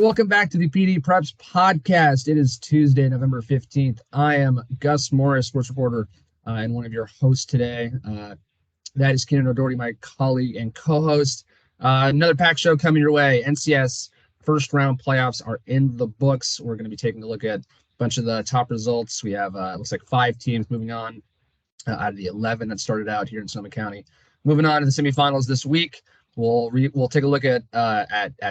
welcome back to the PDPreps podcast. It is Tuesday, November 15th. I am Gus Morris, sports reporter, and one of your hosts today. That is Keenan O'Doherty, my colleague and co-host. Another packed show coming your way. NCS first round playoffs are in the books. We're going to be taking a look at a bunch of the top results. We have, it looks like 5 teams moving on out of the 11 that started out here in Sonoma County. Moving on to the semifinals this week. We'll take a look at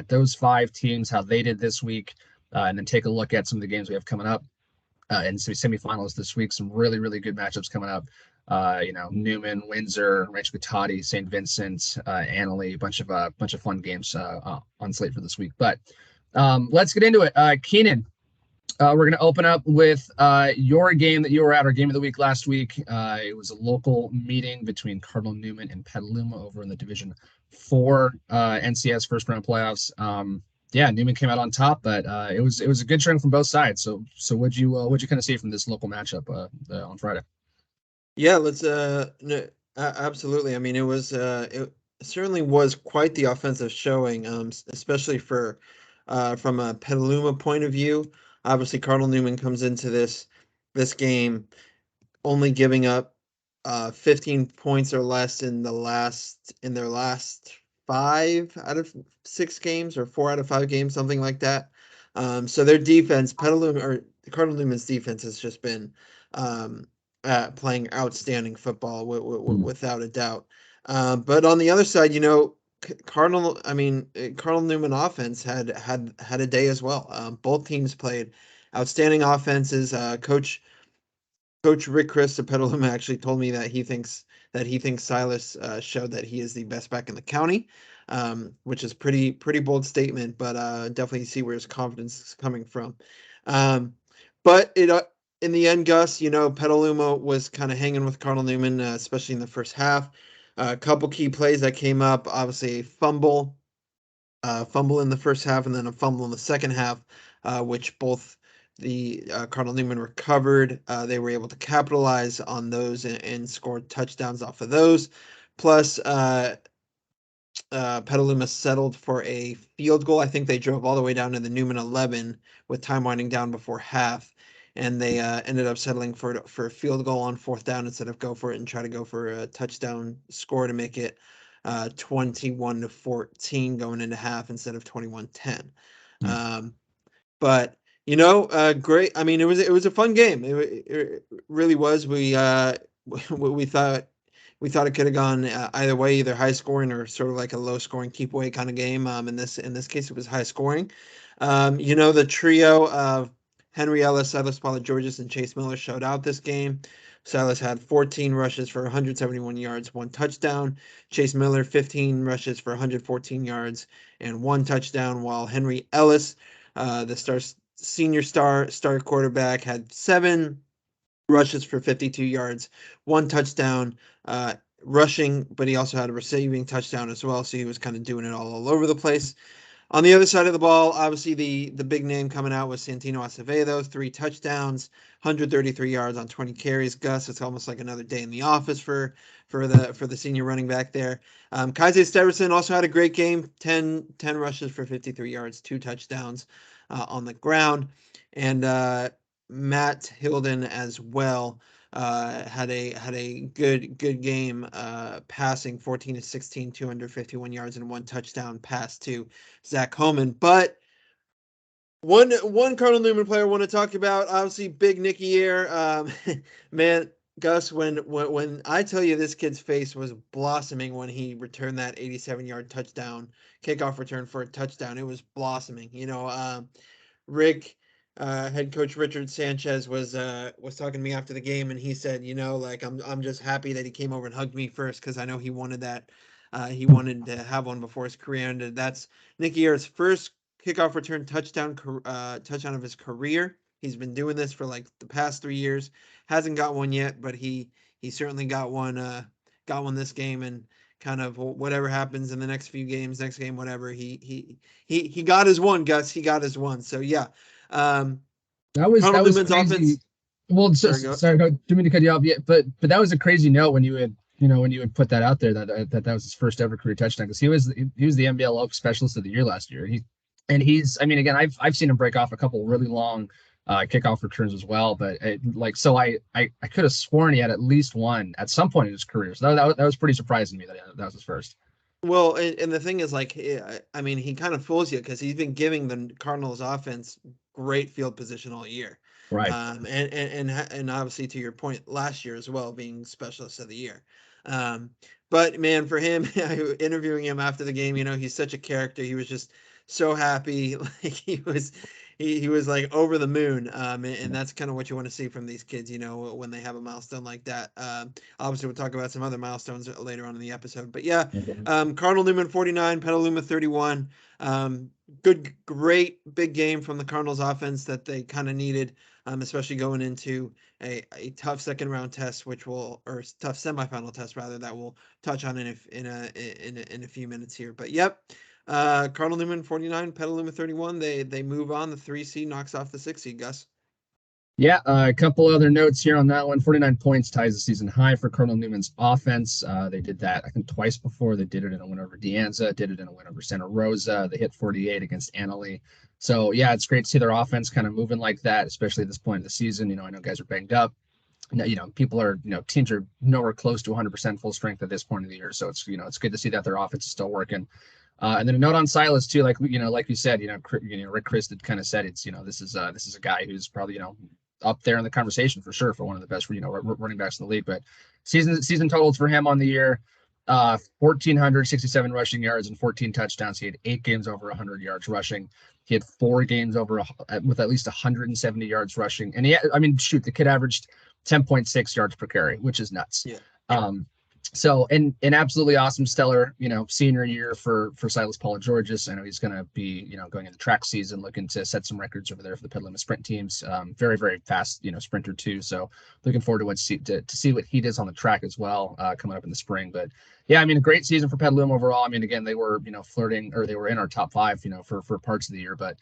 those 5 teams, how they did this week, and then take a look at some of the games we have coming up in semifinals this week. Some really, really good matchups coming up. Newman, Windsor, Rancho Cotati, St. Vincent, Annalee, a bunch of fun games on slate for this week. But let's get into it. Keenan, we're going to open up with your game that you were at, our game of the week last week. It was a local meeting between Cardinal Newman and Petaluma over in the Division 4 NCS first round playoffs. Newman came out on top, but it was a good showing from both sides. So what'd you kind of see from this local matchup on Friday? Yeah, let's absolutely. I mean, it certainly was quite the offensive showing, especially from a Petaluma point of view. Obviously, Cardinal Newman comes into this game only giving up 15 points or less in their last 5 out of 6 games or 4 out of 5 games, something like that. So their defense, Cardinal Newman's defense has just been playing outstanding football without a doubt. But on the other side, Cardinal Newman offense had a day as well. Both teams played outstanding offenses. Coach Rick Chris of Petaluma actually told me that he thinks Silas showed that he is the best back in the county, which is pretty bold statement, but definitely see where his confidence is coming from. But in the end, Gus, Petaluma was kind of hanging with Cardinal Newman, especially in the first half. A couple key plays that came up, obviously a fumble in the first half and then a fumble in the second half, which both the Cardinal Newman recovered. They were able to capitalize on those and scored touchdowns off of those. Plus, Petaluma settled for a field goal. I think they drove all the way down to the Newman 11 with time winding down before half, and they ended up settling for a field goal on 4th down instead of go for it and try to go for a touchdown score to make it 21-14 going into half instead of 21-10. But great. I mean, it was a fun game. It really was. We thought it could have gone either way, either high scoring or sort of like a low scoring keep away kind of game. In this case, it was high scoring. The trio of Henry Ellis, Silas Paula-Georges, and Chase Miller showed out this game. Silas had 14 rushes for 171 yards, 1 touchdown. Chase Miller, 15 rushes for 114 yards and 1 touchdown, while Henry Ellis, the senior star quarterback, had 7 rushes for 52 yards, 1 touchdown, rushing, but he also had a receiving touchdown as well, so he was kind of doing it all over the place. On the other side of the ball, obviously the big name coming out was Santino Acevedo, 3 touchdowns, 133 yards on 20 carries. Gus, it's almost like another day in the office for the senior running back there. Kaiser Steverson also had a great game, 10 rushes for 53 yards, 2 touchdowns on the ground, and Matt Hilden as well had a good game passing, 14-16, 251 yards and 1 touchdown pass to Zach Homan. But one Cardinal Newman player I want to talk about, obviously Big Nicky Air. Man, Gus, when I tell you this kid's face was blossoming when he returned that 87-yard touchdown kickoff return for a touchdown, it was blossoming. Rick, head coach Richard Sanchez was talking to me after the game, and he said, I'm just happy that he came over and hugged me first because I know he wanted that. He wanted to have one before his career ended. That's Nicky Ayer's first kickoff return touchdown of his career. He's been doing this for like the past 3 years. Hasn't got one yet, but he certainly got one this game, and kind of whatever happens in the next few games, next game, whatever, he got his one, Gus. He got his one. So yeah. That was crazy. Offense, well, sorry, no, didn't mean to cut you off yet, but that was a crazy note when you would put that out there that was his first ever career touchdown, because he was the NBL Oak Specialist of the Year last year. And I mean, again, I've seen him break off a couple really long kickoff returns as well. But I could have sworn he had at least one at some point in his career. So that was pretty surprising to me that was his first. Well, and the thing is, like, I mean, he kind of fools you because he's been giving the Cardinals offense great field position all year, Right. and obviously to your point, last year as well, being specialist of the year. Um, but man, for him, interviewing him after the game, he's such a character. He was just so happy, like he was like over the moon. And that's kind of what you want to see from these kids, when they have a milestone like that. Obviously, we'll talk about some other milestones later on in the episode, but yeah. Mhm. Cardinal Newman 49, Petaluma 31. Great big game from the Cardinals offense that they kind of needed, especially going into a tough second round test, or tough semifinal test rather, that we'll touch on in a few minutes here. But yep, Cardinal Newman 49, Petaluma 31. They move on. The 3 seed knocks off the 6 seed. Gus. Yeah, a couple other notes here on that one. 49 points ties the season high for Cardinal Newman's offense. They did that, I think, twice before. They did it in a win over De Anza, did it in a win over Santa Rosa. They hit 48 against Annalee. So, yeah, it's great to see their offense kind of moving like that, especially at this point of the season. I know guys are banged up. People are, teams are nowhere close to 100% full strength at this point of the year. So it's good to see that their offense is still working. And then a note on Silas too, like you said, Rick Chris had kind of said this is a guy who's probably up there in the conversation for sure for one of the best running backs in the league. But season totals for him on the year, 1,467 rushing yards and 14 touchdowns. He had 8 games over 100 yards rushing. He had 4 games with at least 170 yards rushing. And the kid averaged 10.6 yards per carry, which is nuts. Yeah. So an absolutely awesome, stellar, senior year for Silas Paula-Georges. I know he's going to be, going into track season, looking to set some records over there for the Petaluma sprint teams. Very, very fast, sprinter too. So looking forward to see what he does on the track as well, coming up in the spring. But yeah, a great season for Petaluma overall. Again, they were, flirting, or they were in our top 5, for parts of the year. But,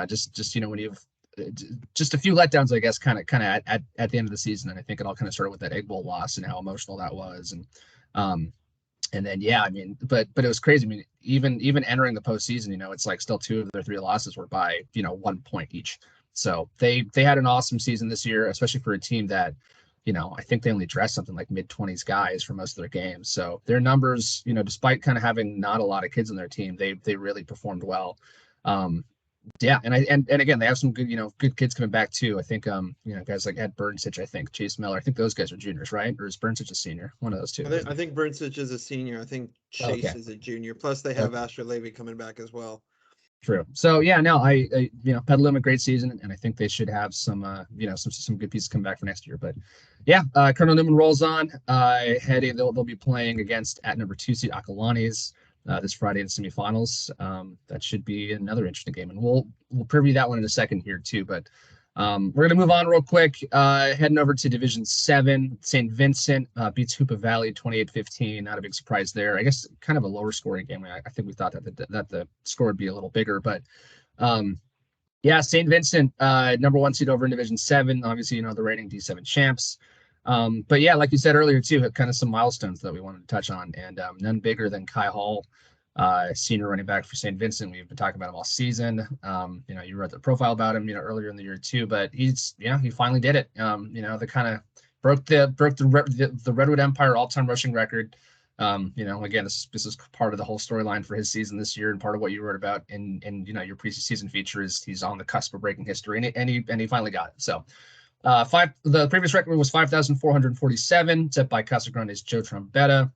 just when you've just a few letdowns, I guess, kind of at the end of the season. And I think it all kind of started with that Egg Bowl loss and how emotional that was. And then, yeah, but it was crazy. Even entering the postseason, it's like still 2 of their 3 losses were by, 1 point each. So they had an awesome season this year, especially for a team that, I think they only dressed something like mid-20s guys for most of their games. So their numbers, despite kind of having not a lot of kids on their team, they really performed well. Yeah, and again, they have some good kids coming back too. I think guys like Ed Burnsich, I think Chase Miller, I think those guys are juniors, right? Or is Burnsich a senior? One of those two. I think Burnsich is a senior. I think Chase is a junior. Plus, they have Asher Levy coming back as well. True. So yeah, no, I Petaluma, great season, and I think they should have some some good pieces come back for next year. But yeah, Colonel Newman rolls on. They'll be playing against at number 2 seed Acalanes this Friday in the semifinals. That should be another interesting game, and we'll preview that one in a second here too. But we're gonna move on real quick. Heading over to Division 7, St. Vincent beats Hoopa Valley 28-15. Not a big surprise there. I guess kind of a lower scoring game. I think we thought that the score would be a little bigger, but yeah, St. Vincent, number 1 seed over in Division 7. Obviously, the reigning D7 champs. But yeah, like you said earlier too, kind of some milestones that we wanted to touch on, and none bigger than Kai Hall, senior running back for St. Vincent. We've been talking about him all season. You wrote the profile about him, earlier in the year too, but he finally did it. They kind of broke the Redwood Empire all-time rushing record. Again, this is part of the whole storyline for his season this year, and part of what you wrote about in your preseason feature is he's on the cusp of breaking history, and he finally got it. So. The previous record was 5,447, set by Casa Grande's Joe Trombetta.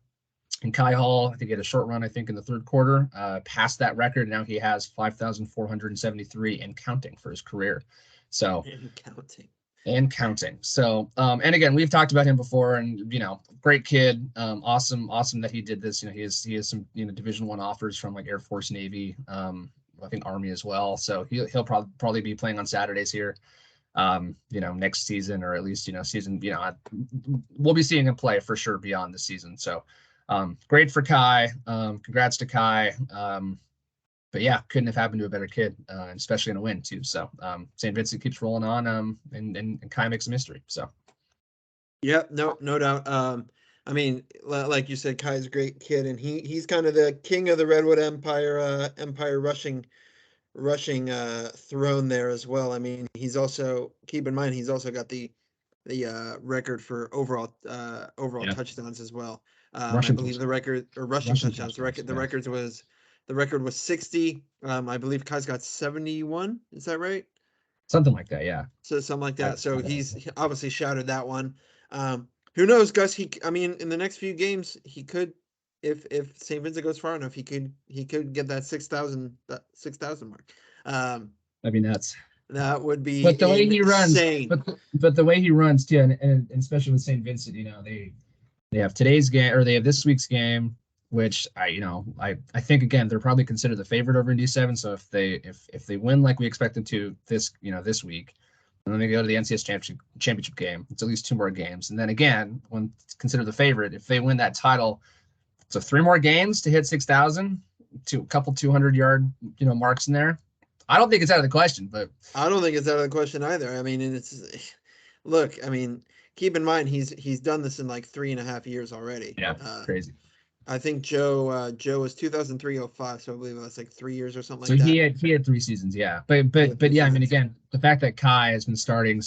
And Kai Hall, I think he had a short run, I think, in the 3rd quarter, passed that record. Now he has 5,473 and counting for his career. So and counting. So, and again, we've talked about him before, and great kid, awesome that he did this. He has some Division I offers from like Air Force, Navy, I think Army as well. So he'll probably be playing on Saturdays here. Next season, or at least, season, we'll be seeing him play for sure beyond the season. So, great for Kai. Congrats to Kai. But yeah, couldn't have happened to a better kid, especially in a win too. So, St. Vincent keeps rolling on, and Kai makes a mystery. So. Yep. No doubt. I mean, like you said, Kai's a great kid, and he's kind of the king of the Redwood Empire rushing throne there as well. I mean, he's also, keep in mind, he's also got the record for overall Yeah, touchdowns as well. I rushing believe the touchdowns. record, or rushing Rushing touchdowns. touchdowns. The Yeah, record was 60. I believe Kai's got 71. Is that right? something like that. Yeah, So something like that. So I don't he's know. he obviously shouted that one. Who knows, Gus? I mean, in the next few games, he could, if St. Vincent goes far enough, he could get that 6,000 mark. Um, I mean, that's that would but be the way he runs, insane. but the way he runs too, and especially with St. Vincent, they have today's game or they have this week's game, which I think again they're probably considered the favorite over in D7. So if they win like we expect them to this week, and then they go to the NCS championship game, it's at least two more games, and then again when considered the favorite, if they win that title, so three more games to hit 6,000, to a couple 200-yard marks in there. I don't think it's out of the question, but I don't think it's out of the question either. I mean, and look. I mean, keep in mind he's done this in like 3.5 years already. yeah, crazy. I think Joe was 2003-05, so I believe that's like 3 years or something So like that. he had 3 seasons, yeah. But He had but three but yeah, I mean, seasons. again, the fact that Kai has been starting,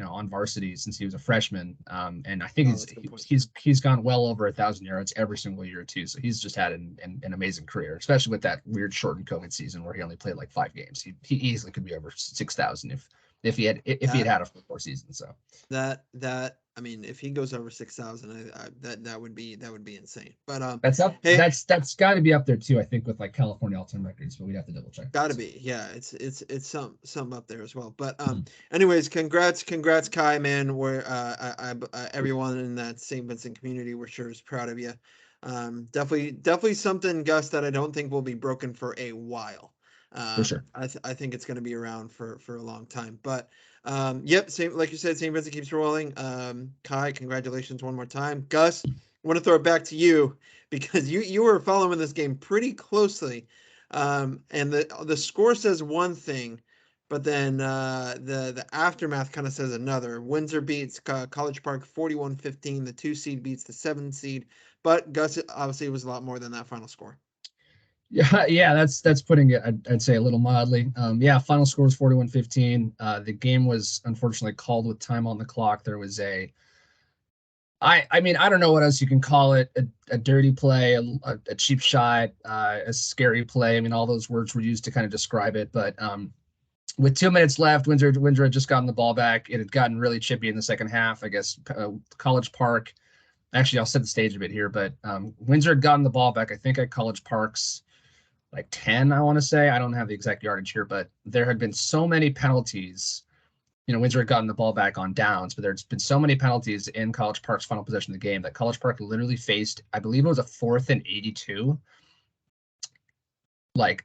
on varsity since he was a freshman, and I think Oh, that's a good point. he's gone well over 1,000 yards every single year too. So he's just had an amazing career, especially with that weird shortened COVID season where he only played like 5 games. He easily could be over 6,000 if he had That had a full season. So that I mean, if he goes over 6,000, that would be insane. But that's up. hey, That's got to be up there too. I think with like California all-time records, but we'd have to double check gotta that. be, yeah. It's some up there as well. But Mhm. anyways, congrats, Kai, man. We're everyone in that St. Vincent community, we're sure is proud of you. Definitely something, Gus, that I don't think will be broken for a while. For sure. I think it's going to be around for a long time. But yep, same like you said, St. Vincent keeps rolling. Kai, congratulations one more time. Gus, I want to throw it back to you because you were following this game pretty closely. And the score says one thing, but then the aftermath kind of says another. Windsor beats College Park 41-15. The 2 seed beats the 7 seed, but Gus, obviously it was a lot more than that final score. Yeah, that's putting it, I'd say, a little mildly. Yeah, final score was 41-15. The game was unfortunately called with time on the clock. There was I mean, I don't know what else you can call it, a dirty play, a cheap shot, a scary play. I mean, all those words were used to kind of describe it. But with 2 minutes left, Windsor had just gotten the ball back. It had gotten really chippy in the second half. I guess College Park. Actually, I'll set the stage a bit here, but Windsor had gotten the ball back, I think, at College Park's like 10, I want to say. I don't have the exact yardage here, but there had been so many penalties. Windsor had gotten the ball back on downs, but there's been so many penalties in College Park's final possession of the game that College Park literally faced, I believe it was a 4th and 82, like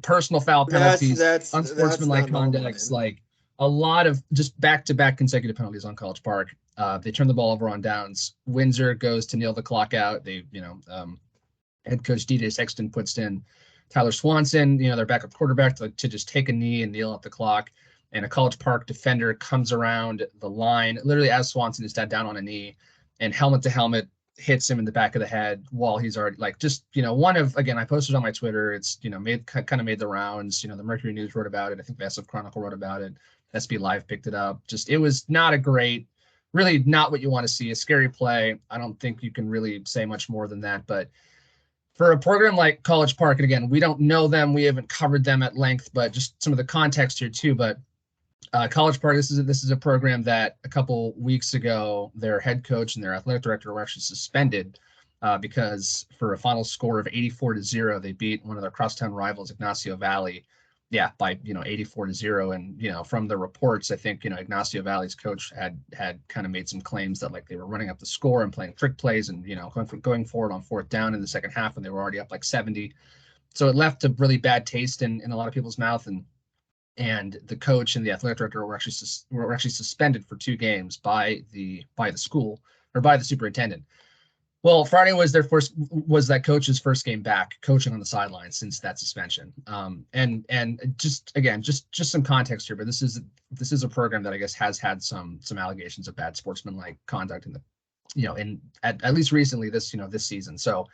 personal foul penalties, That's unsportsmanlike not normal, conducts, man. like a lot of just back-to-back consecutive penalties on College Park. They turn the ball over on downs. Windsor goes to kneel the clock out. Head coach DJ Sexton puts in Tyler Swanson, their backup quarterback, to just take a knee and kneel up the clock. And a College Park defender comes around the line, literally as Swanson is down on a knee, and helmet to helmet hits him in the back of the head while he's already one of, again, I posted on my Twitter. It's made the rounds. The Mercury News wrote about it. I think the SF Chronicle wrote about it. SB Live picked it up. It was not a great, really not what you want to see. A scary play. I don't think you can really say much more than that, but for a program like College Park, and again, we don't know them, we haven't covered them at length, but just some of the context here too. But College Park, this is a program that a couple weeks ago, their head coach and their athletic director were actually suspended because for a final score of 84-0, they beat one of their crosstown rivals, Ignacio Valley, by 84-0. And from the reports, I think Ignacio Valley's coach had kind of made some claims that like they were running up the score and playing trick plays and going forward on 4th down in the second half, and they were already up like 70. So it left a really bad taste in a lot of people's mouth, and the coach and the athletic director were actually suspended for 2 games by the school, or by the superintendent. Well, Friday was that coach's first game back coaching on the sidelines since that suspension. And just some context here, but this is a program that I guess has had some allegations of bad sportsmanlike conduct in at least recently this season. So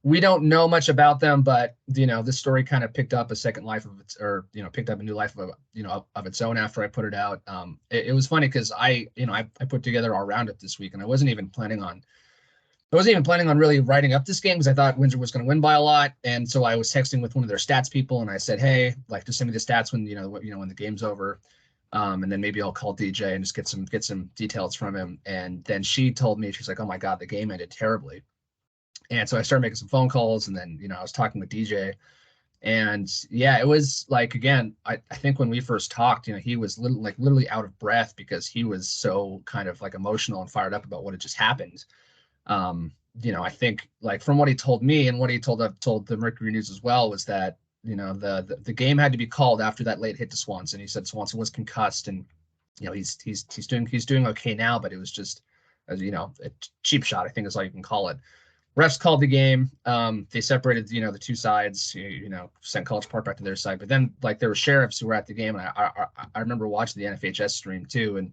we don't know much about them, but this story kind of picked up a second life of its, or picked up a new life of its own after I put it out. It was funny because I put together our roundup this week, and I wasn't even planning on really writing up this game because I thought Windsor was going to win by a lot. And so I was texting with one of their stats people, and I said, hey, like, just send me the stats when when the game's over. And then maybe I'll call DJ and just get some details from him. And then she told me, she's like, oh my God, the game ended terribly. And so I started making some phone calls, and then I was talking with DJ, and yeah, it was like, again, I think when we first talked, he was literally out of breath because he was so kind of like emotional and fired up about what had just happened. I think, like, from what he told me and what he told the Mercury News as well, was that the game had to be called after that late hit to Swanson. He said Swanson was concussed, and he's doing okay now, but it was just a cheap shot, I think is all you can call it. Refs called the game. They separated the two sides. Sent College Park back to their side. But then, like, there were sheriffs who were at the game, and I remember watching the NFHS stream too, and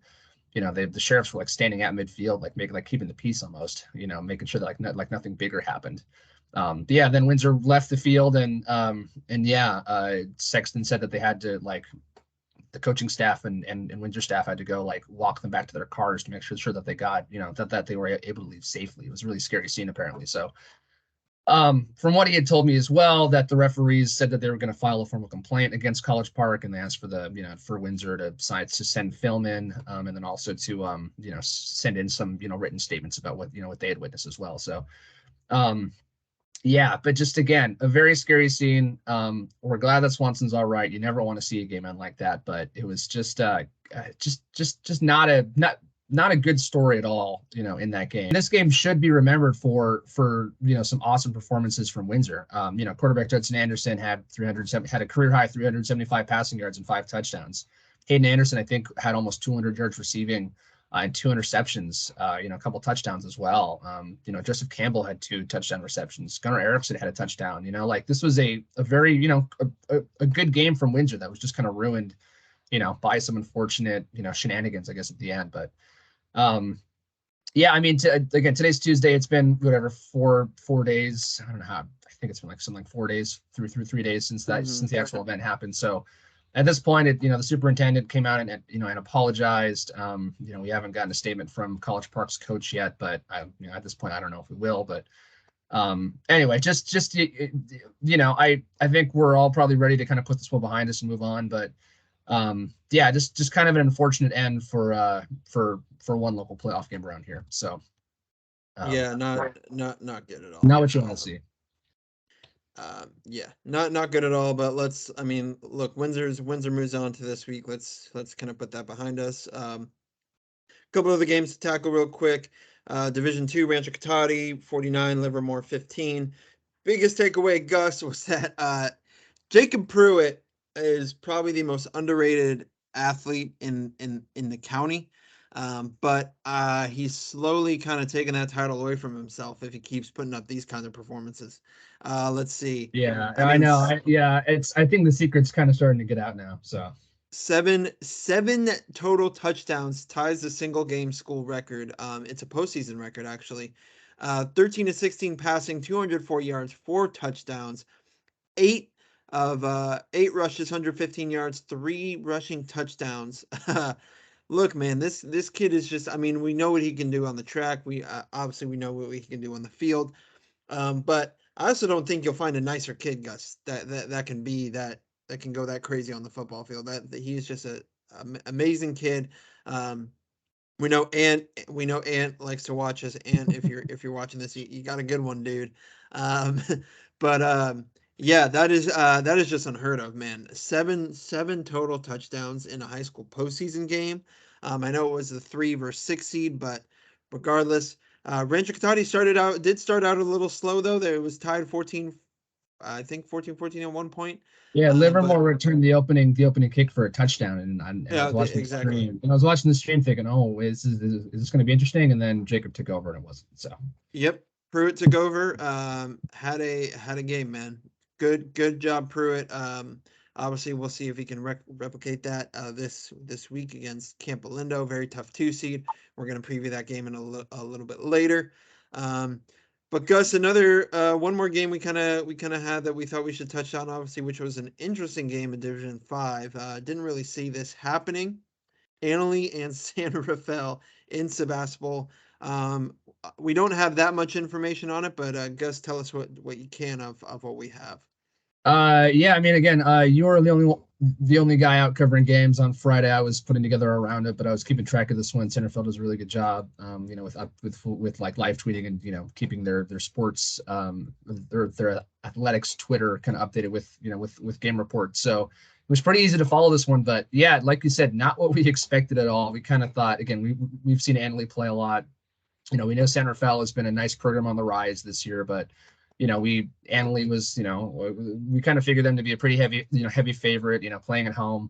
the sheriffs were like standing at midfield, like keeping the peace almost, making sure that like nothing bigger happened. But yeah, then Windsor left the field, and Sexton said that they had to, like, the coaching staff and Windsor staff had to go, like, walk them back to their cars to make sure that they got, that they were able to leave safely. It was a really scary scene, apparently. So from what he had told me as well, that the referees said that they were going to file a formal complaint against College Park, and they asked for Windsor to send film in, and then also to send in some written statements about what they had witnessed as well. So yeah, but just, again, a very scary scene. We're glad that Swanson's all right. You never want to see a game end like that, but it was just not a good story at all, in that game. This game should be remembered for some awesome performances from Windsor. Quarterback Judson Anderson had a career high 375 passing yards and 5 touchdowns. Hayden Anderson, I think, had almost 200 yards receiving, and 2 interceptions, a couple touchdowns as well. Joseph Campbell had 2 touchdown receptions. Gunnar Erickson had a touchdown. Like, this was a very, a good game from Windsor that was just kind of ruined, by some unfortunate, shenanigans, I guess, at the end. But yeah, I mean, again, today's Tuesday. It's been whatever 4 days. I don't know how. I think it's been like something like 4 days through 3 days since the actual event happened. So at this point, the superintendent came out and apologized. We haven't gotten a statement from College Park's coach yet, but at this point, I don't know if we will. But anyway, I think we're all probably ready to kind of put this one behind us and move on. But yeah, just kind of an unfortunate end for one local playoff game around here. So yeah, not good at all. Not what you want to see. Yeah, not good at all. But look, Windsor moves on to this week. Let's kind of put that behind us. Couple of the games to tackle real quick. Division 2, Rancho Cotati 49, Livermore 15. Biggest takeaway, Gus, was that Jacob Pruitt is probably the most underrated athlete in the county. But he's slowly kind of taking that title away from himself if he keeps putting up these kinds of performances. Let's see. Yeah, I know. I think the secret's kind of starting to get out now. So 7 total touchdowns ties the single game school record. It's a postseason record, actually. 13 to 16 passing, 204 yards, 4 touchdowns, 8 rushes, 115 yards, 3 rushing touchdowns. Look, man, this kid is just, we know what he can do on the track. We obviously we know what he can do on the field. But I also don't think you'll find a nicer kid, Gus, that can go that crazy on the football field. That he's just a amazing kid. We know Ant likes to watch us. And if you're watching this, you got a good one, dude. Yeah, that is just unheard of, man. Seven total touchdowns in a high school postseason game. I know it was the 3 versus 6 seed, but regardless, Rancho Cotati did start out a little slow though. There was tied 14, I think 14-14 at one point. Yeah, Livermore returned the opening kick for a touchdown, and I was watching the stream. And I was watching the stream thinking, "Oh, is this going to be interesting?" And then Jacob took over, and it wasn't. So. Yep, Pruitt took over. Had a game, man. Good job, Pruitt. Obviously, we'll see if he can replicate that this week against Campolindo, very tough 2 seed. We're going to preview that game in a little bit later. Um, but Gus, another one more game we kind of had that we thought we should touch on, obviously, which was an interesting game in Division 5. Didn't really see this happening. Annalee and Santa Rafael in Sebastopol. We don't have that much information on it, but Gus, tell us what you can of what we have. Yeah, I mean, again, you were the only guy out covering games on Friday. I was putting together a roundup, but I was keeping track of this one. Centerfield does a really good job, with like live tweeting and keeping their sports, their athletics Twitter kind of updated with game reports. So it was pretty easy to follow this one. But yeah, like you said, not what we expected at all. We kind of thought, again, we've seen Annalee play a lot. We know San Rafael has been a nice program on the rise this year, but Annalee was, we kind of figured them to be a pretty heavy favorite, playing at home.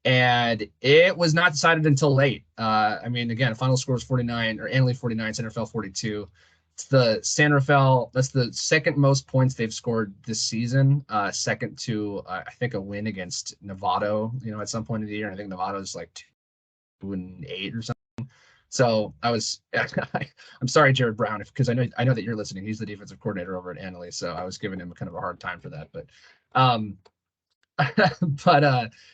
And it was not decided until late. I mean, again, final score was 49, or Annalee 49, San Rafael 42. It's the San Rafael, that's the second most points they've scored this season, second to, I think, a win against Novato, at some point in the year. I think Novato's like 2-8 or something. So I'm sorry, Jared Brown, because I know that you're listening. He's the defensive coordinator over at Annalee, so I was giving him kind of a hard time for that. But, um,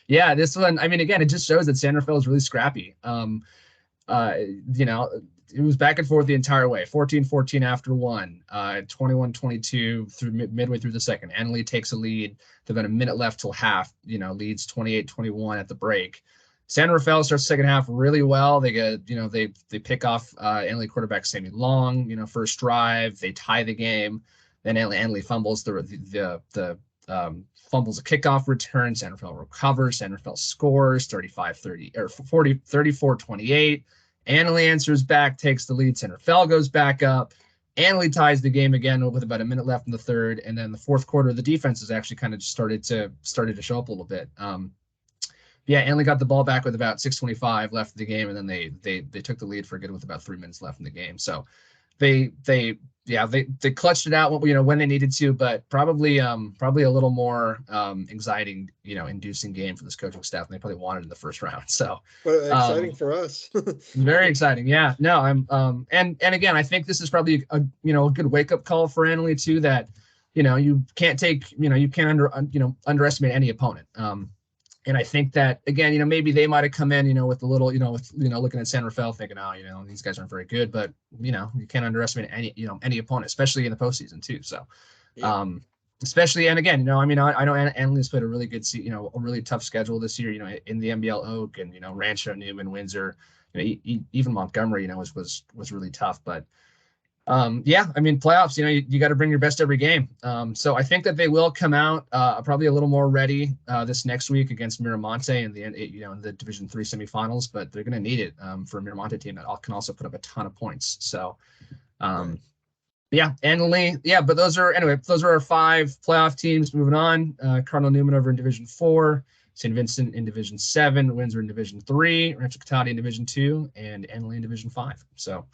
yeah, this one. I mean, again, it just shows that San Rafael is really scrappy. Uh, you know, it was back and forth the entire way. 14-14 after one, 21-22 through midway through the second. Annalee takes a lead. There's about a minute left till half. Leads 28-21 at the break. San Rafael starts the second half really well. They get, they pick off Annalee quarterback Sammy Long. First drive, they tie the game. Then Annalee fumbles fumbles a kickoff return. San Rafael recovers. San Rafael scores 35-30 or 34-28. Annalee answers back, takes the lead. San Rafael goes back up. Annalee ties the game again with about a minute left in the third, and then the fourth quarter, the defense has actually kind of started to show up a little bit. Yeah, Annalee got the ball back with about 6:25 left in the game, and then they took the lead for good with about 3 minutes left in the game. So they clutched it out when they needed to, but probably a little more anxiety inducing game for this coaching staff than they probably wanted in the first round. So But exciting for us. very exciting. Yeah, no, I'm and again, I think this is probably a good wake up call for Annalee too, that you can't underestimate any opponent. And I think that, again, maybe they might have come in, with a little, looking at San Rafael thinking, oh, these guys aren't very good, but, you can't underestimate any opponent, especially in the postseason too. So, Yeah. Especially, and again, I know Annalee's played a really good, a really tough schedule this year, in the MBL Oak and, Rancho, Newman, Windsor, even Montgomery, was really tough, but, yeah, I mean, playoffs, you got to bring your best every game. So I think that they will come out probably a little more ready this next week against Miramonte in the Division III semifinals, but they're going to need it for a Miramonte team that can also put up a ton of points. So, Right. yeah, Annalee, yeah, but those are our 5 playoff teams. Moving on, Cardinal Newman over in Division 4, St. Vincent in Division 7, Windsor in Division 3, Rancho Cotati in Division 2, and Annalee in Division 5. So.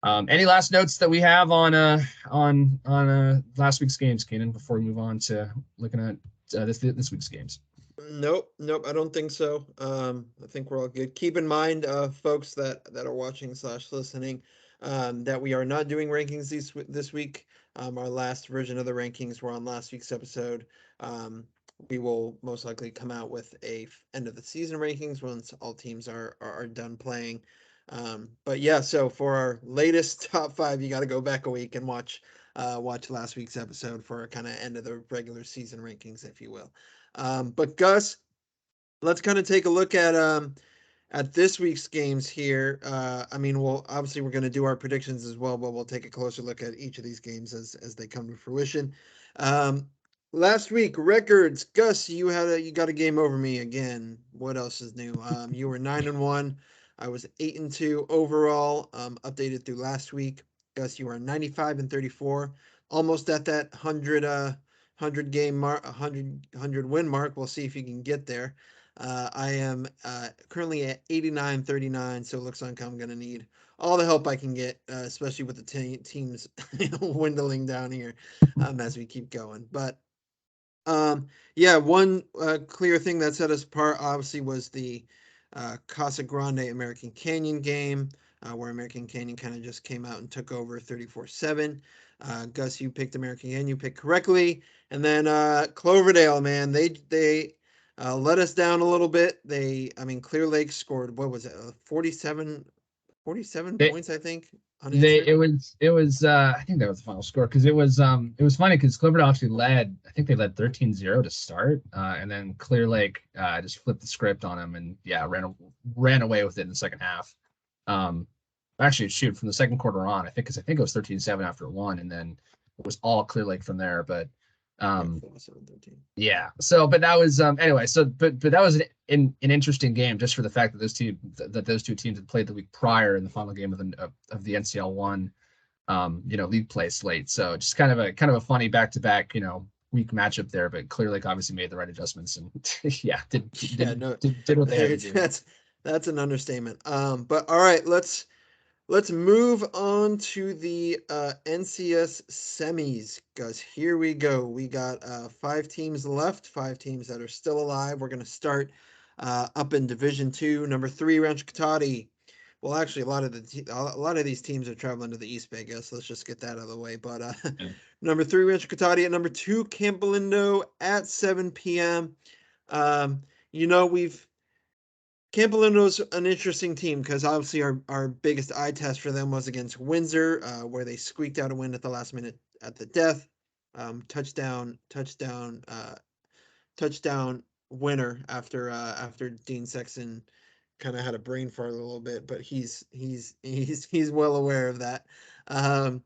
Any last notes that we have on last week's games, Keenan, before we move on to looking at this week's games? Nope, I don't think so. I think we're all good. Keep in mind, folks that are watching / listening, that we are not doing rankings this week. Our last version of the rankings were on last week's episode. We will most likely come out with a end of the season rankings once all teams are done playing. But yeah, so for our latest top 5, you got to go back a week and watch last week's episode for kind of end of the regular season rankings, if you will. But Gus, let's kind of take a look at this week's games here. I mean, obviously we're going to do our predictions as well, but we'll take a closer look at each of these games as they come to fruition. Last week records, Gus, you got a game over me again. What else is new? You were 9-1. I was 8-2 overall. Updated through last week. Gus, you are 95-34, almost at that 100 game mark, 100 win mark. We'll see if you can get there. I am currently at 89-39, so it looks like I'm going to need all the help I can get, especially with the teams dwindling down here as we keep going. But Yeah, one clear thing that set us apart obviously was the Casa Grande American Canyon game, where American Canyon kind of just came out and took over 34-7. Gus, you picked American Canyon, you picked correctly. And then Cloverdale, man, they let us down a little bit. I mean, Clear Lake scored, what was it, 47 They points, I think, they unanswered. it was I think that was the final score because it was funny because Cloverdale actually led. I think they led 13-0 to start, and then Clear Lake just flipped the script on them and yeah ran away with it in the second half. Um, Actually, shoot, from the second quarter on, I think it was 13-7 after one, and then it was all Clear Lake from there. But Yeah, um, 47-13. yeah. So, but that was anyway. So, but that was an interesting game just for the fact that those two teams had played the week prior in the final game of the NCL one, league play slate. So just kind of a funny back to back, week matchup there. But Clear Lake obviously made the right adjustments and yeah, Yeah, no, did what they had to it's, do. that's an understatement. But all right, let's move on to the NCS semis, guys. Here we go. We got five teams left, five teams that are still alive. We're gonna start up in Division Two, number three, Rancho Cotati. Well, actually, a lot of these teams are traveling to the East Bay. Guess let's just get that out of the way. But Yeah. number three, Rancho Cotati at number two, Campolindo at 7 p.m. Um, we've Campolindo's an interesting team because obviously our biggest eye test for them was against Windsor, where they squeaked out a win at the last minute at the death. Touchdown winner after Dean Sexton kind of had a brain fart a little bit, but he's well aware of that. Um,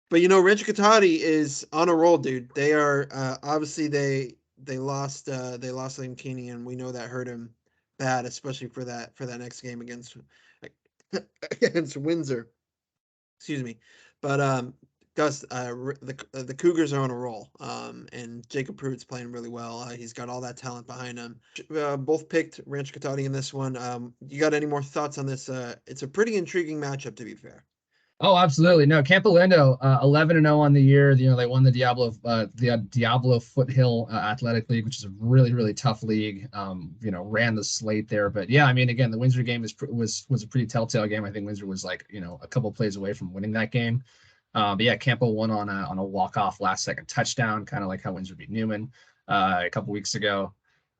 but Rancho Cotati is on a roll, dude. They are obviously they lost Liam Keeney, and we know that hurt him bad, especially for that next game against against Windsor. Excuse me, but Gus, the Cougars are on a roll, and Jacob Pruitt's playing really well. He's got all that talent behind him. Both picked Rancho Cotati in this one. You got any more thoughts on this? It's a pretty intriguing matchup, to be fair. Oh, absolutely. No, Campolindo, 11-0 on the year. They won the Diablo Foothill Athletic League, which is a really, really tough league. Ran the slate there. But yeah, I mean, again, the Windsor game was a pretty telltale game. I think Windsor was like, a couple plays away from winning that game. But yeah, Campo won on a walk-off last second touchdown, kind of like how Windsor beat Newman a couple weeks ago.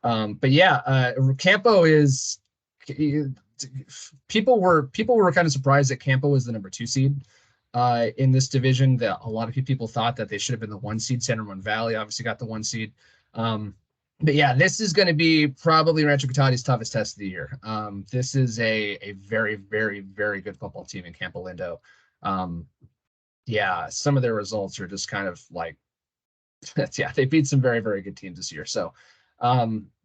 But yeah, Campo is people were kind of surprised that Campo was the number 2 seed in this division. That a lot of people thought that they should have been the 1 seed. San Ramon Valley obviously got the 1 seed. But yeah, this is going to be probably Rancho Cotati's toughest test of the year. This is a very, very, very good football team in Campo Lindo. Yeah, some of their results are just kind of like, yeah, they beat some very, very good teams this year. So,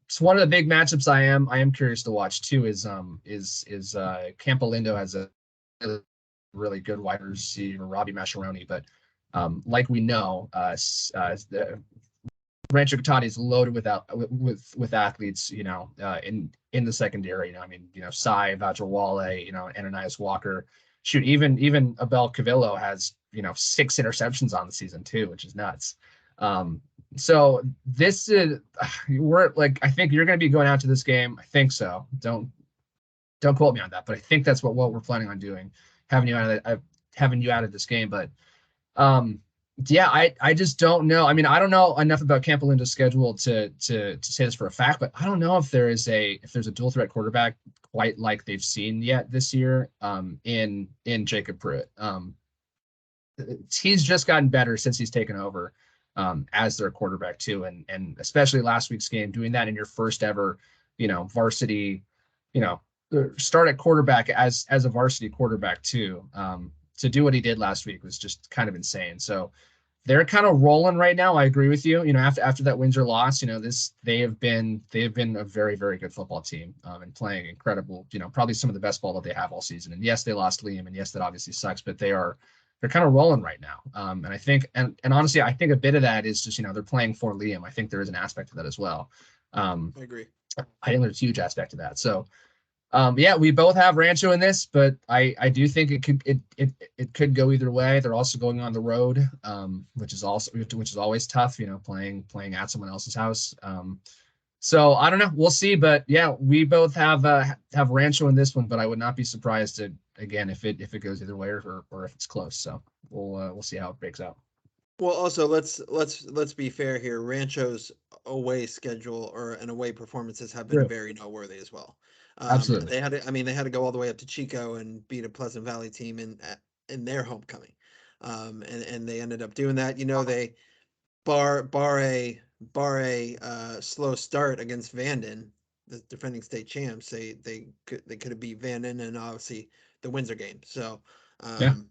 it's one of the big matchups I am curious to watch too. Is Campo Lindo has a really good wide receiver, Robbie Mascheroni, but like we know, the Rancho Cotati is loaded with athletes, in the secondary. I mean, Cy Vajrawale, Ananias Walker. Shoot, even Abel Cavillo has 6 interceptions on the season too, which is nuts. So this is we're like I think you're going to be going out to this game. I think so. Don't quote me on that, but I think that's what we're planning on doing, having you out of this game. But yeah, I just don't know. I mean, I don't know enough about Campolindo's schedule to say this for a fact, but I don't know if there's a dual threat quarterback quite like they've seen yet this year in Jacob Pruitt. He's just gotten better since he's taken over as their quarterback too, and especially last week's game, doing that in your first ever varsity, start at quarterback as a varsity quarterback too. To do what he did last week was just kind of insane. So they're kind of rolling right now. I agree with you. After that Windsor loss, they have been a very, very good football team and playing incredible. Probably some of the best ball that they have all season. And yes, they lost Liam, and yes, that obviously sucks. But they're kind of rolling right now. And I think, and honestly, I think a bit of that is just they're playing for Liam. I think there is an aspect of that as well. I agree. I think there's a huge aspect of that. So Yeah, we both have Rancho in this, but I do think it could go either way. They're also going on the road, which is always tough, playing at someone else's house. So I don't know. We'll see. But yeah, we both have Rancho in this one, but I would not be surprised again if it goes either way or if it's close. So we'll see how it breaks out. Well, also let's be fair here. Rancho's away schedule or an away performances have been True. very noteworthy as well. Absolutely. They had to go all the way up to Chico and beat a Pleasant Valley team in their homecoming, and they ended up doing that. They bar bar a slow start against Vanden, the defending state champs. They could have beat Vanden and obviously the Windsor game. So Yeah. um,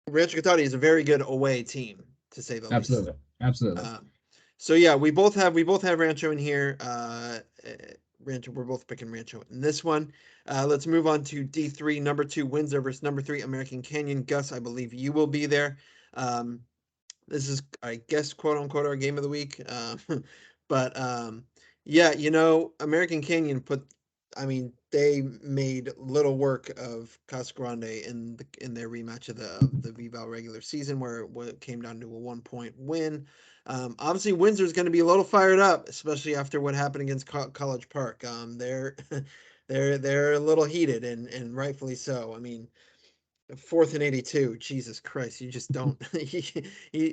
Rancho Cotati is a very good away team, to say the least. Absolutely. Absolutely. Um, so yeah, we both have Rancho in here. Rancho, we're both picking Rancho in this one. Let's move on to D3, number 2 Windsor versus number 3 American Canyon. Gus, I believe you will be there. Um, this is, I guess, quote unquote, our game of the week. But yeah, American Canyon I mean, they made little work of Casa Grande in their rematch of the VVAL regular season, where it came down to a 1-point win. Obviously, Windsor's going to be a little fired up, especially after what happened against College Park. They're they're a little heated, and rightfully so. I mean, 4th and 82. Jesus Christ, you just don't.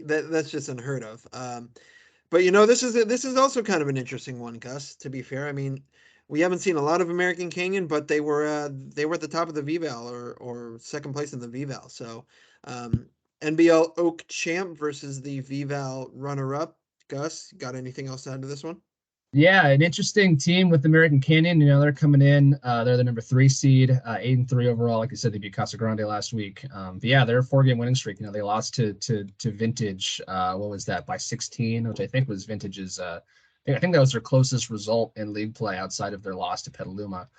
That's just unheard of. But this is also kind of an interesting one, Gus. To be fair, I mean, we haven't seen a lot of American Canyon, but they were at the top of the VVAL or second place in the VVAL. So NBL Oak champ versus the VVAL runner up. Gus, got anything else to add to this one? Yeah, an interesting team with American Canyon. They're coming in. They're the number 3 seed, 8-3 overall. Like I said, they beat Casa Grande last week. But yeah, they're a 4-game winning streak. They lost to Vintage. What was that, by 16, which I think was Vintage's. I think that was their closest result in league play outside of their loss to Petaluma.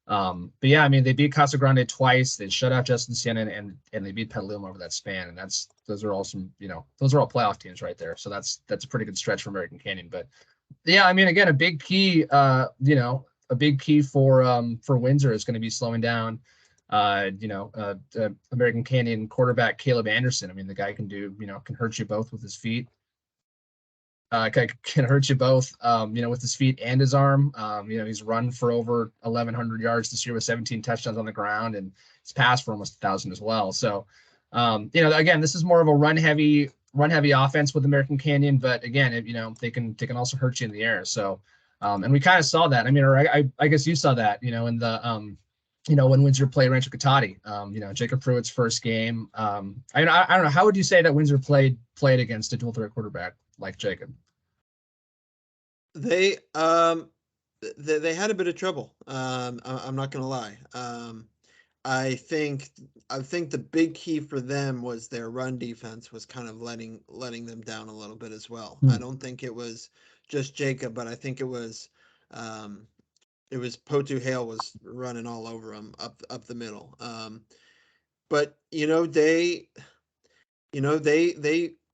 But yeah, I mean, they beat Casa Grande twice. They shut out Justin Siena and they beat Petaluma over that span. And those are all playoff teams right there. So that's a pretty good stretch for American Canyon. But yeah, I mean, again, a big key for Windsor is going to be slowing down, American Canyon quarterback Caleb Anderson. I mean, the guy can hurt you both with his feet. Can hurt you both, with his feet and his arm. He's run for over 1,100 yards this year with 17 touchdowns on the ground, and he's passed for almost 1,000 as well. So, again, this is more of a run heavy offense with American Canyon, but again, they can also hurt you in the air. So, and we kind of saw that. I mean, or I guess you saw that, in the when Windsor played Rancho Cotati. Jacob Pruitt's first game. I don't know, how would you say that Windsor played against a dual threat quarterback like Jacob? They they had a bit of trouble. I'm not gonna lie. I think the big key for them was their run defense was kind of letting them down a little bit as well. I Hmm. don't think it was just Jacob, but I think it was Potu Hale was running all over them up the middle. But they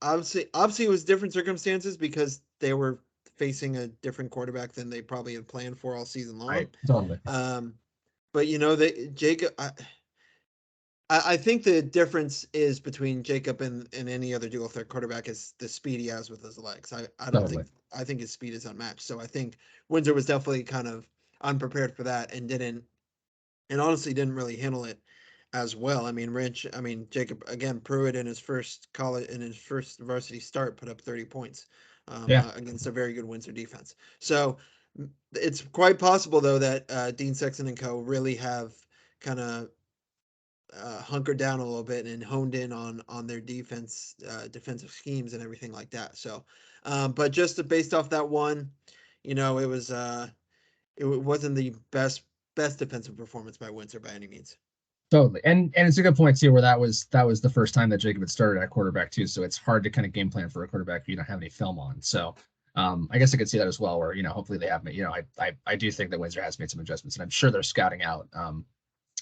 obviously it was different circumstances because they were facing a different quarterback than they probably had planned for all season long. Right. Totally. Um, but Jacob, I think the difference is between Jacob and any other dual threat quarterback is the speed he has with his legs. I don't Totally. think I think his speed is unmatched. So I think Windsor was definitely kind of unprepared for that and honestly didn't really handle it as well. Jacob again, Pruitt in his first varsity start put up 30 points Yeah. against a very good Windsor defense. So it's quite possible though that Dean Sexton and co really have kind of hunkered down a little bit and honed in on their defensive schemes and everything like that. So, but just based off that one, it wasn't the best defensive performance by Windsor by any means. Totally. And it's a good point too, where that was the first time that Jacob had started at quarterback too. So it's hard to kind of game plan for a quarterback who you don't have any film on. So I guess I could see that as well, where, hopefully they have made, I do think that Windsor has made some adjustments, and I'm sure they're scouting out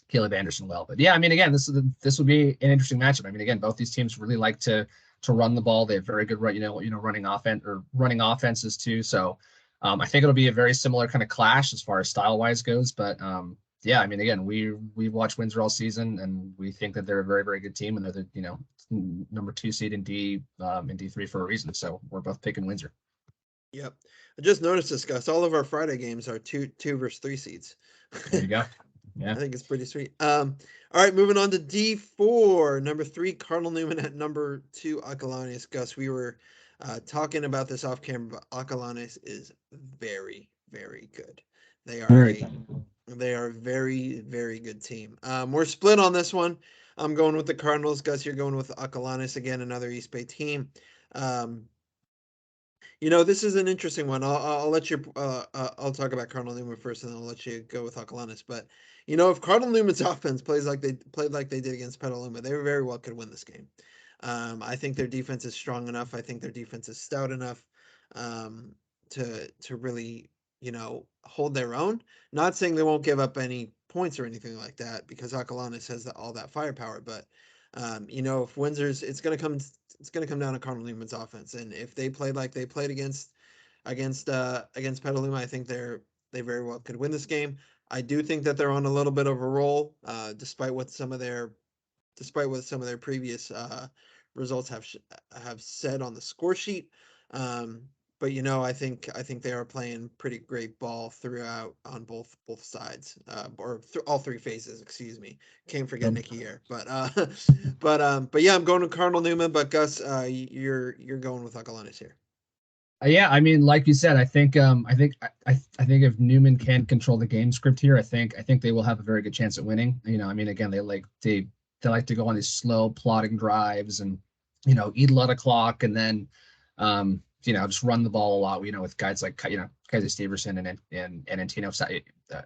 Caleb Anderson well. But yeah, I mean, again, this would be an interesting matchup. I mean, again, both these teams really like to run the ball. They have very good running offenses too. So I think it'll be a very similar kind of clash as far as style wise goes. But yeah, I mean, again, we've watched Windsor all season, and we think that they're a very, very good team, and they're the number 2 seed in D3 for a reason. So we're both picking Windsor. Yep. I just noticed this, Gus. All of our Friday games are two versus 3 seeds. There you go. Yeah. I think it's pretty sweet. All right, moving on to D4. Number 3, Cardinal Newman at number 2, Acalanes. Gus, we were talking about this off camera, but Acalanes is very, very good. They are a very, very good team. We're split on this one. I'm going with the Cardinals. Gus, you're going with Acalanes again, another East Bay team. This is an interesting one. I'll let you. I'll talk about Cardinal Newman first, and then I'll let you go with Acalanes. But if Cardinal Newman's offense plays like they played like they did against Petaluma, they very well could win this game. I think their defense is strong enough. I think their defense is stout enough to really hold their own. Not saying they won't give up any points or anything like that, because Acalanes has all that firepower. But if Windsor's, it's going to come down to Cardinal Newman's offense, and if they played like they played against Petaluma, I think they very well could win this game. I do think that they're on a little bit of a roll, despite what some of their previous results have said on the score sheet. But I think they are playing pretty great ball throughout on both sides, or all 3 phases. Excuse me, can't forget Nicky here. But yeah, I'm going to Cardinal Newman. But Gus, you're going with Acalanes here. Yeah, I mean, like you said, I think if Newman can control the game script here, I think they will have a very good chance at winning. I mean, again, they like to go on these slow plodding drives and eat a lot of clock, and then just run the ball a lot. With guys like Kaiser Steverson and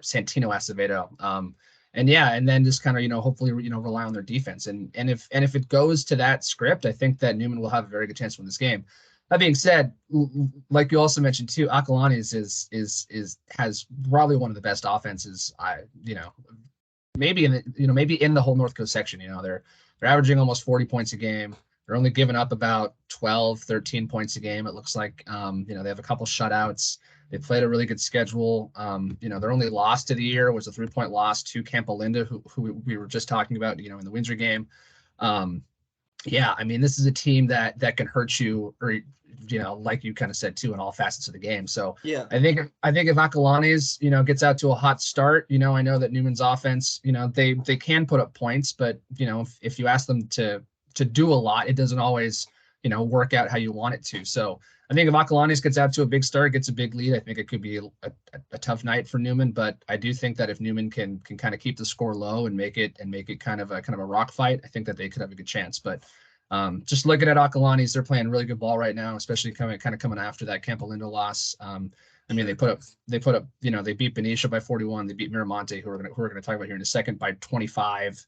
Santino Acevedo. And then just kind of hopefully rely on their defense. And if it goes to that script, I think that Newman will have a very good chance to win this game. That being said, like you also mentioned too, Acalanes has probably one of the best offenses. Maybe in the whole North Coast section. They're averaging almost 40 points a game. They're only giving up about 12, 13 points a game. It looks like they have a couple shutouts. They played a really good schedule. Their only loss to the year was a 3-point loss to Camp Olinda, who we were just talking about, in the Windsor game. Yeah, I mean, this is a team that can hurt you, or like you kind of said too, in all facets of the game. So yeah, I think if Acalanes gets out to a hot start, I know that Newman's offense, they can put up points, but if you ask them to do a lot, it doesn't always work out how you want it to. So I think if Acalanes gets out to a big start, gets a big lead, I think it could be a tough night for Newman. But I do think that if Newman can kind of keep the score low and make it kind of a rock fight, I think that they could have a good chance. But just looking at Acalanes, they're playing really good ball right now, especially coming after that Camp Olinda loss. I mean, they put up, they beat Benicia by 41. They beat Miramonte, who we're going to talk about here in a second, by 25.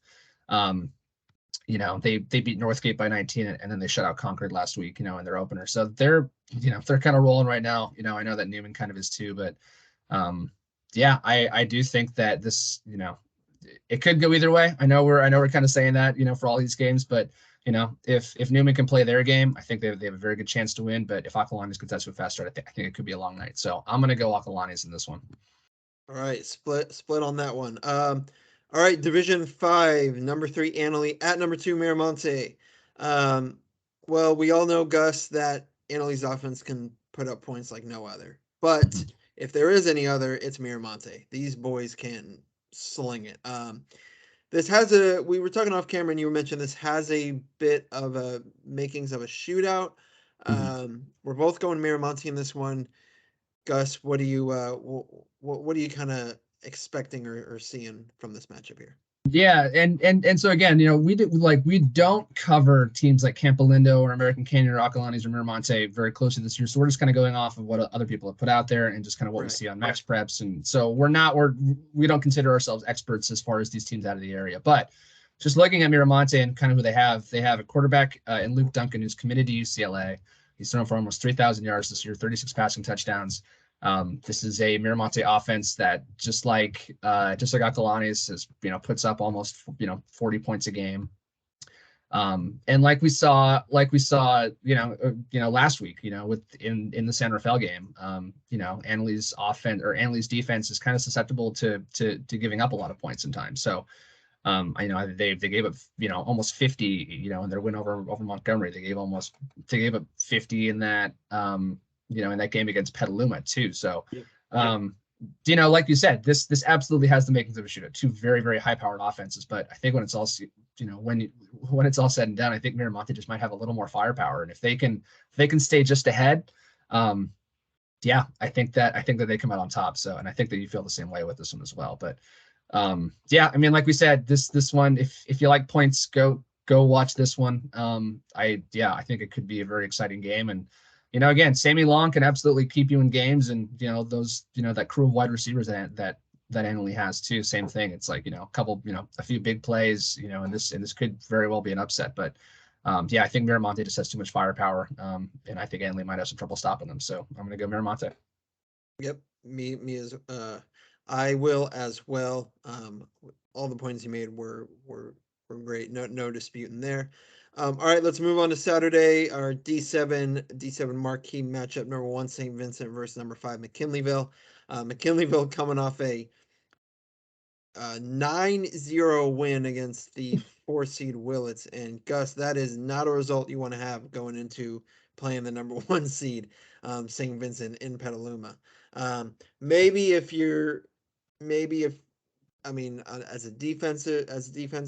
They beat Northgate by 19, and then they shut out Concord last week, in their opener. So they're kind of rolling right now. I know that Newman kind of is too, but yeah, I do think that this, it could go either way. I know we're kind of saying that, for all these games, but if Newman can play their game, I think they have a very good chance to win. But if Acalanes gets out to a fast start, I think it could be a long night. So I'm going to go Acalanes in this one. All right, split on that one. All right, Division 5, number 3, Annalee at number 2, Miramonte. Well, we all know, Gus, that Annalee's offense can put up points like no other. But if there is any other, it's Miramonte. These boys can sling it. This has we were talking off camera, and you mentioned this has a bit of a makings of a shootout. We're both going Miramonte in this one. Gus, what are you kind of expecting or seeing from this matchup here? Yeah, and so again, we don't cover teams like Camp Olinda or American Canyon or Acalanes or Miramonte very closely this year. So we're just kind of going off of what other people have put out there and just kind of what we see on Max Preps. And so we don't consider ourselves experts as far as these teams out of the area. But just looking at Miramonte and kind of who they have a quarterback in Luke Duncan, who's committed to UCLA. He's thrown for almost 3,000 yards this year, 36 passing touchdowns. This is a Miramonte offense that just like Acalanes puts up almost 40 points a game. And like we saw, last week, with in the San Rafael game, Annaly's offense or Annaly's defense is kind of susceptible to giving up a lot of points in time. So I know they gave up almost 50 in their win over Montgomery. They gave up 50 in that in that game against Petaluma too. So Yep. like you said, this absolutely has the makings of a shootout. Two very very high powered offenses, but I think when it's all when it's all said and done, I think Miramonte just might have a little more firepower, and if they can stay just ahead. Yeah, I think that they come out on top. So, and I think that you feel the same way with this one as well. But yeah, I mean, like we said, this one, if you like points, go watch this one. I think it could be a very exciting game, and again, Sammy Long can absolutely keep you in games, and those that crew of wide receivers that Annaly has too. Same thing. It's like a few big plays, and this could very well be an upset, but. I think Miramonte just has too much firepower, and I think Annaly might have some trouble stopping them. So I'm going to go Miramonte. Yep, me as I will as well. All the points you made were great. No dispute in there. All right, let's move on to Saturday. Our D7 marquee matchup: number 1 St. Vincent versus number 5 McKinleyville. McKinleyville coming off a 9-0 win against the 4 seed Willits, and Gus, that is not a result you want to have going into playing the number 1 seed, St. Vincent in Petaluma. Maybe if I mean, as a defense,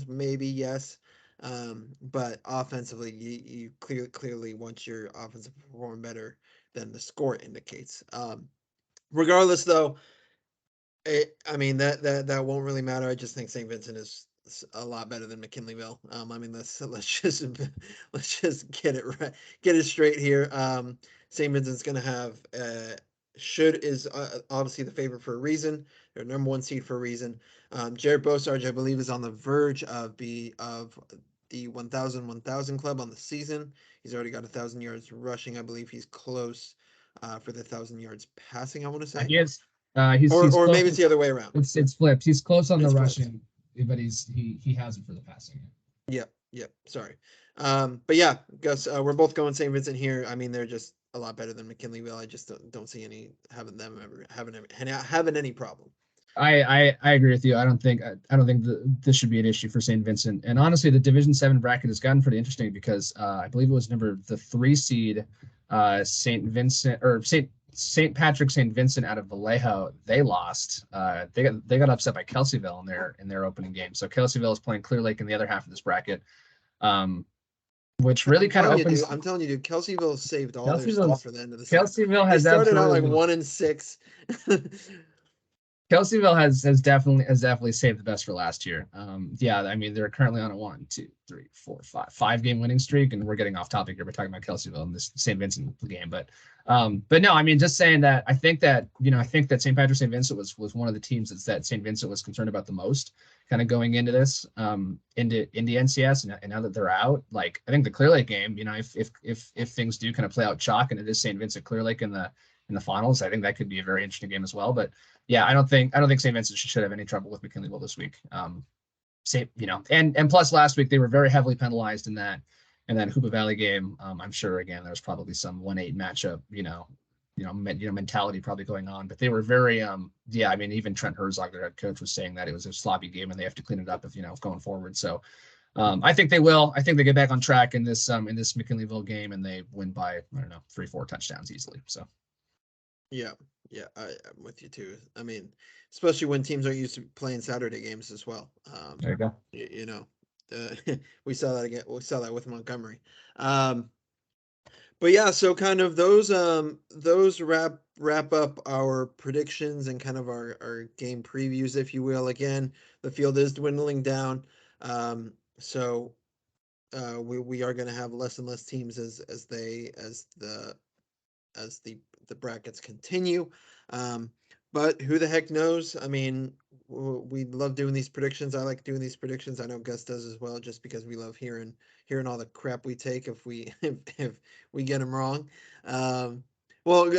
maybe yes. But offensively, you clearly want your offense to perform better than the score indicates. Regardless, though, I mean that won't really matter. I just think St. Vincent is a lot better than McKinleyville. I mean let's just get it right, get it straight here. St. Vincent's going to have is obviously the favorite for a reason. They're number 1 seed for a reason. Jared Bosarge, I believe, is on the verge of the 1,000 club on the season. He's already got 1,000 yards rushing. I believe he's close for the 1,000 yards passing. I want to say. He is. He's Or close. maybe it's the other way around. It's flipped. He's close on the It's flipped. rushing, but he has it for the passing. Yep. Sorry. But yeah, Gus, we're both going St. Vincent here. I mean, they're just a lot better than McKinleyville. I just don't see having any problem. I agree with you. I don't think this should be an issue for St. Vincent. And honestly, the Division 7 bracket has gotten pretty interesting because I believe it was the 3 seed St. Vincent or St. Patrick St. Vincent out of Vallejo. They lost. They got upset by Kelseyville in their opening game. So Kelseyville is playing Clear Lake in the other half of this bracket. Which really kind of opens. I'm telling you, dude, Kelseyville saved all their stuff for the end of the season. Kelseyville has started out like 1-6. Kelseyville has definitely saved the best for last year. I mean they're currently on a 1, 2, 3, 4, 5 game winning streak, and we're getting off topic here. We're talking about Kelseyville in this St. Vincent game, but no, I mean just saying that I think that St. Patrick St. Vincent was one of the teams that St. Vincent was concerned about the most, kind of going into this into NCS, and now that they're out, like I think the Clear Lake game, if things do kind of play out chalk and it is St. Vincent Clear Lake in the finals, I think that could be a very interesting game as well. But yeah, I don't think St. Vincent should have any trouble with McKinleyville this week. And plus last week they were very heavily penalized in that Hoopa Valley game. I'm sure again there's probably some 1-8 matchup, mentality probably going on, but they were very I mean even Trent Herzog, their head coach, was saying that it was a sloppy game and they have to clean it up if going forward. So I think they will. I think they get back on track in this McKinleyville game and they win by 3-4 touchdowns easily. So. Yeah, I'm with you too. I mean, especially when teams are used to playing Saturday games as well. There you go. We saw that again. We saw that with Montgomery. But yeah, so kind of those wrap up our predictions and kind of our game previews, if you will. Again, the field is dwindling down, so we are going to have less and less teams as the brackets continue. But who the heck knows? I mean, we love doing these predictions. I like doing these predictions. I know Gus does as well, just because we love hearing all the crap we take if we get them wrong. Well,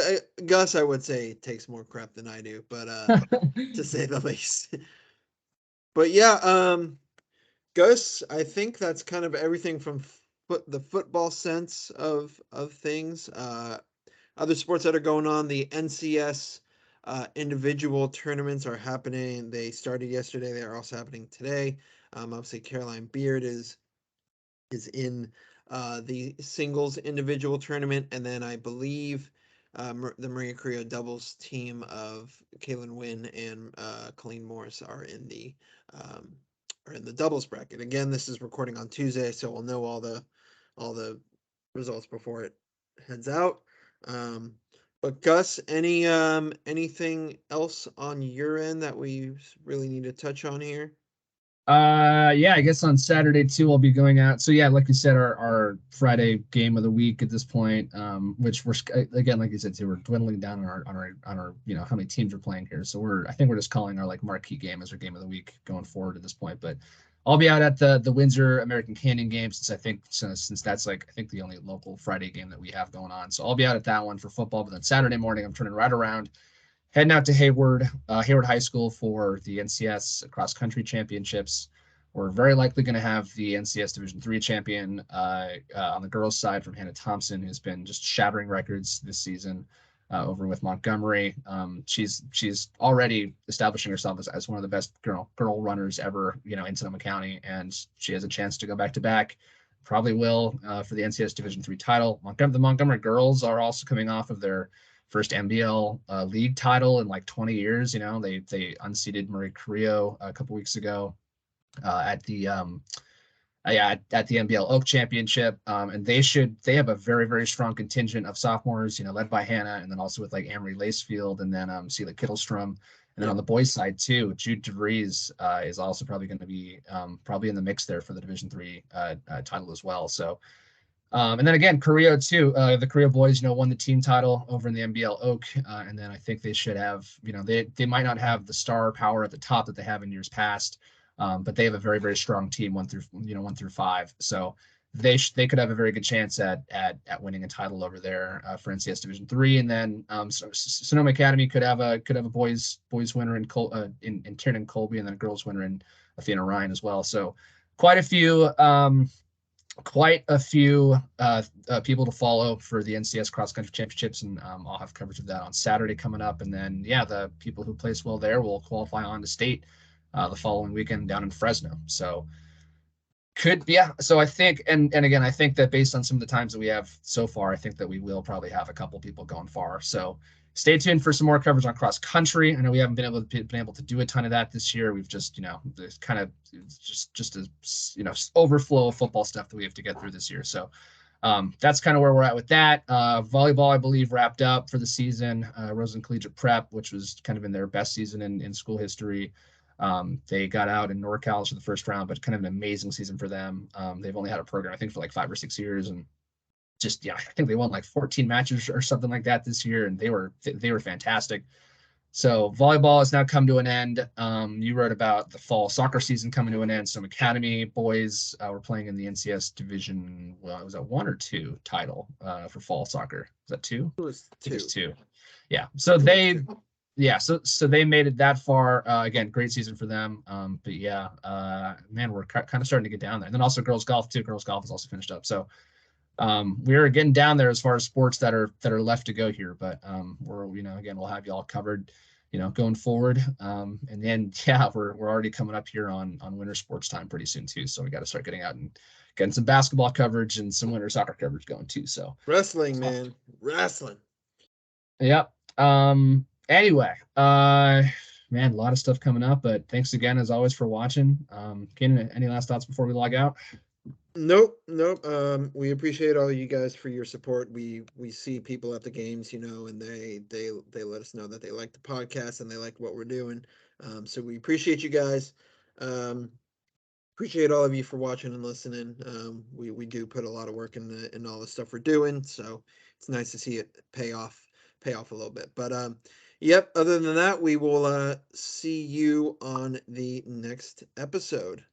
Gus, I would say takes more crap than I do, but to say the least. But yeah, Gus, I think that's kind of everything from the football sense of things. Other sports that are going on, the NCS individual tournaments are happening. They started yesterday. They are also happening today. Obviously, Caroline Beard is in the singles individual tournament, and then I believe the Maria Carrillo doubles team of Kaylin Wynn and Colleen Morris um, are in the doubles bracket. Again, this is recording on Tuesday, so we'll know all the results before it heads out. Um, but Gus, anything else on your end that we really need to touch on here? Yeah, I guess on Saturday too, I'll be going out. So yeah, like you said, our Friday game of the week at this point, which we're again, like you said too, we're dwindling down on our how many teams we're playing here. So I think we're just calling our like marquee game as our game of the week going forward at this point. But I'll be out at the Windsor American Canyon game since that's like I think the only local Friday game that we have going on. So I'll be out at that one for football. But then Saturday morning, I'm turning right around, heading out to Hayward High School for the NCS cross country championships. We're very likely going to have the NCS Division III champion on the girls' side from Hannah Thompson, who's been just shattering records this season over with Montgomery. She's already establishing herself as one of the best girl runners ever, in Sonoma County, and she has a chance to go back to back. Probably will for the NCS Division III title. The Montgomery girls are also coming off of their first MBL league title in like 20 years. They unseated Marie Carrillo a couple weeks ago at the at the MBL Oak Championship, and they have a very very strong contingent of sophomores, led by Hannah, and then also with like Amory Lacefield, and then Celia Kittlestrom, and then on the boys side too, Jude DeVries is also probably going to be probably in the mix there for the Division III title as well. So. And then again, Carrillo too. The Carrillo boys, won the team title over in the MBL Oak, and then I think they should have, they might not have the star power at the top that they have in years past, but they have a very very strong team 1 through 5. So they could have a very good chance at winning a title over there for NCS Division III, and then Sonoma Academy could have a boys winner in Tiernan Colby, and then a girls winner in Athena Ryan as well. So quite a few. People to follow for the NCS Cross Country Championships, and I'll have coverage of that on Saturday coming up. And then, the people who place well there will qualify on to state the following weekend down in Fresno. So So I think, and again, I think that based on some of the times that we have so far, I think that we will probably have a couple people going far. So stay tuned for some more coverage on cross country. I know we haven't been able to do a ton of that this year. We've just, there's kind of just a, overflow of football stuff that we have to get through this year. So that's kind of where we're at with that. Volleyball, I believe, wrapped up for the season. Rosa Collegiate Prep, which was kind of in their best season in school history. They got out in NorCal for the first round, but kind of an amazing season for them. They've only had a program, I think, for like 5 or 6 years, and just I think they won like 14 matches or something like that this year, and they were fantastic. So volleyball has now come to an end. You wrote about the fall soccer season coming to an end. Some academy boys were playing in the NCS division. Well, it was that 1 or 2 title for fall soccer. Was that 2? It was I think 2. it's 2. Yeah. So so they made it that far. Again, great season for them. But yeah, man, we're kind of starting to get down there. And then also girls golf too. Girls golf is also finished up. So we're getting down there as far as sports that are left to go here. But we're again, we'll have you all covered, going forward. And then we're already coming up here on winter sports time pretty soon too. So we got to start getting out and getting some basketball coverage and some winter soccer coverage going too. So wrestling, man, wrestling. Yep. Anyway, man, a lot of stuff coming up, but thanks again as always for watching. Kenan, any last thoughts before we log out? Nope. We appreciate all you guys for your support. We see people at the games, and they let us know that they like the podcast and they like what we're doing. So we appreciate you guys. Appreciate all of you for watching and listening. We do put a lot of work in all the stuff we're doing, so it's nice to see it pay off a little bit. But yep, other than that, we will see you on the next episode.